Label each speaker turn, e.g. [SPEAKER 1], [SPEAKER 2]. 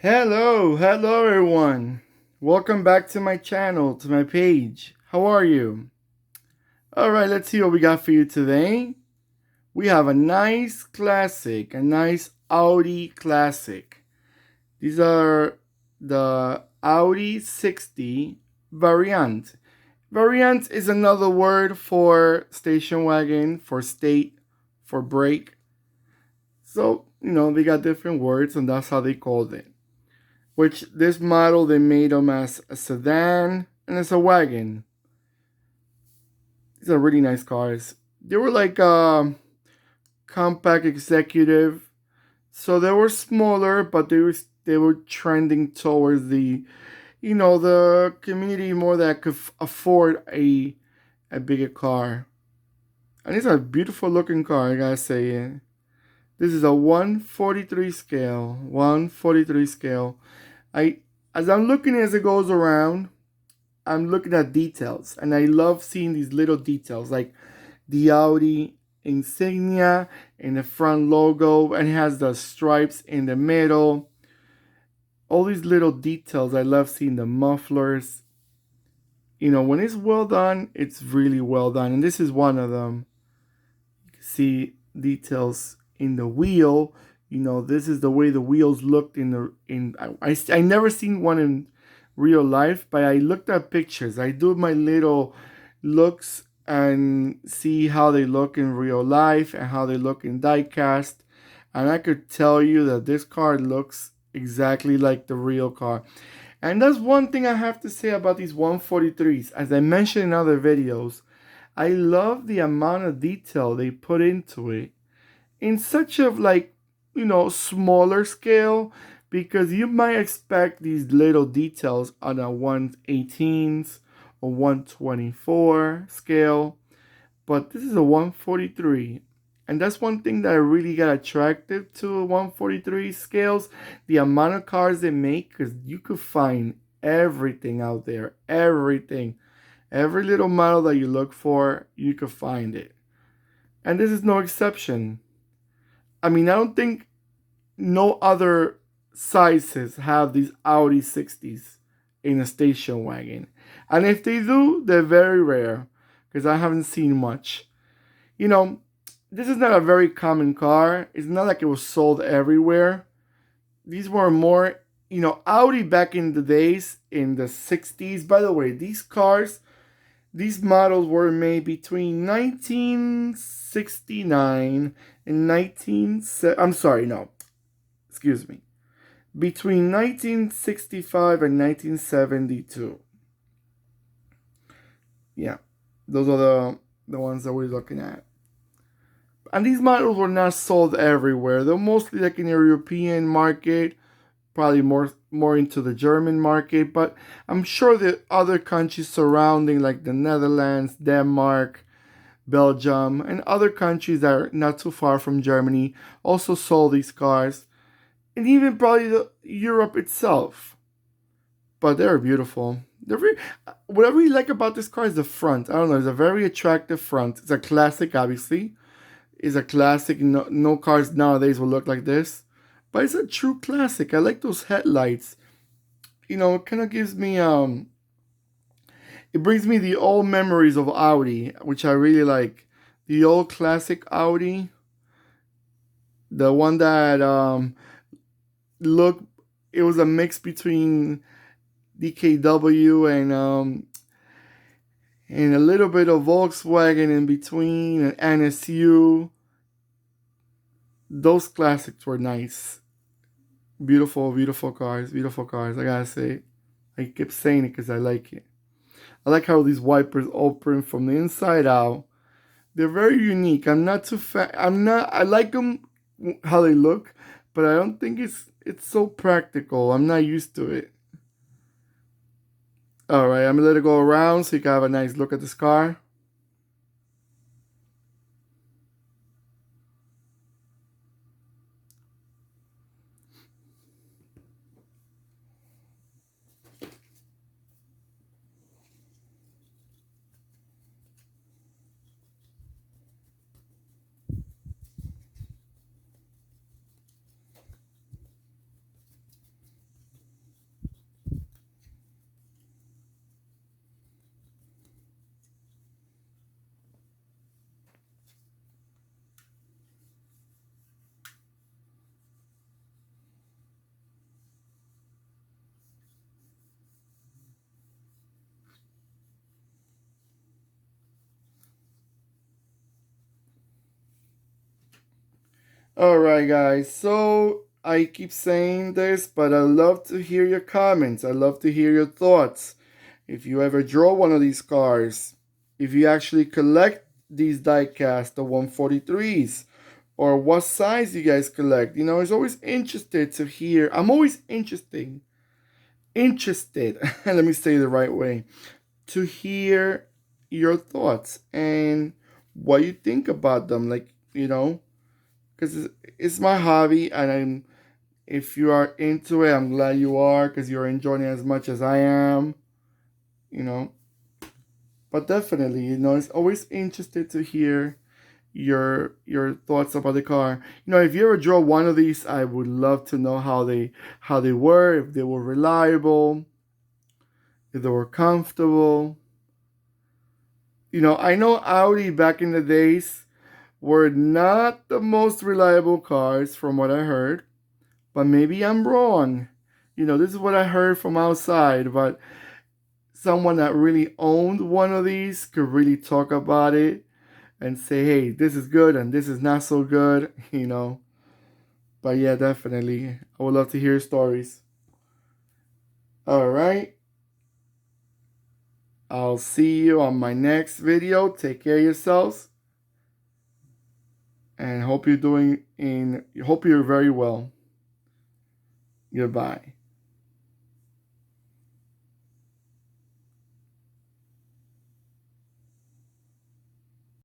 [SPEAKER 1] Hello everyone. Welcome back to my channel, to my page. How are you? Alright, let's see what we got for you today. We have a nice classic, a nice Audi classic. These are the Audi 60 variant. Variant is another word for station wagon, for state, for brake. So, they got different words and that's how they called it. Which this model they made them as a sedan and as a wagon. These are really nice cars. They were like compact executive, so they were smaller, but they were trending towards the community more that could afford a bigger car. And it's a beautiful looking car, I gotta say. This is a 143 scale. 143 scale. I as I'm looking as it goes around, I'm looking at details, and I love seeing these little details, like the Audi insignia in the front logo, and it has the stripes in the middle. All these little details, I love seeing the mufflers. When it's well done, it's really well done, and this is one of them. You can see details in the wheel. This is the way the wheels looked I never seen one in real life, but I looked at pictures. I do my little looks and see how they look in real life and how they look in diecast, and I could tell you that this car looks exactly like the real car. And that's one thing I have to say about these 143s. As I mentioned in other videos, I love the amount of detail they put into it in such a smaller scale, because you might expect these little details on a 118s or 124 scale, but this is a 143. And that's one thing that I really got attracted to 143 scales, the amount of cars they make, because you could find everything out there, everything. Every little model that you look for, you could find it. And this is no exception. I mean, I don't think no other sizes have these Audi 60s in a station wagon. And if they do, they're very rare, because I haven't seen much. This is not a very common car. It's not like it was sold everywhere. These were more, Audi back in the days, in the 60s. By the way, these models were made between 1969 and excuse me, between 1965 and 1972. Yeah, those are the ones that we're looking at. And these models were not sold everywhere. They're mostly like in the European market, probably more into the German market, but I'm sure that other countries surrounding, like the Netherlands, Denmark, Belgium, and other countries that are not too far from Germany also sold these cars, and even probably Europe itself. But they're beautiful. What I really like about this car is the front. I don't know, it's a very attractive front. It's a classic, obviously. It's a classic. No cars nowadays will look like this, but it's a true classic. I like those headlights. It kind of gives me it brings me the old memories of Audi, which I really like. The old classic Audi, the one that look, it was a mix between DKW and a little bit of Volkswagen in between, and NSU. Those classics were nice. Beautiful, beautiful cars. Beautiful cars, I gotta say. I keep saying it because I like it. I like how these wipers open from the inside out. They're very unique. I'm not too I like them how they look, but I don't think it's so practical. I'm not used to it. All right, I'm gonna let it go around so you can have a nice look at this car. All right, guys. So I keep saying this, but I love to hear your comments. I love to hear your thoughts. If you ever draw one of these cars, if you actually collect these diecast, the 143s, or what size you guys collect. It's always interested to hear. I'm always interested, let me say it the right way, to hear your thoughts and what you think about them. Like, because it's my hobby, and if you are into it, I'm glad you are, because you're enjoying it as much as I am, you know. But definitely, it's always interested to hear your thoughts about the car. If you ever draw one of these, I would love to know how they were, if they were reliable, if they were comfortable. I know Audi back in the days were not the most reliable cars from what I heard, but maybe I'm wrong. This is what I heard from outside, but someone that really owned one of these could really talk about it and say, hey, this is good and this is not so good, But yeah, definitely. I would love to hear stories. All right. I'll see you on my next video. Take care of yourselves and hope you're very well. Goodbye.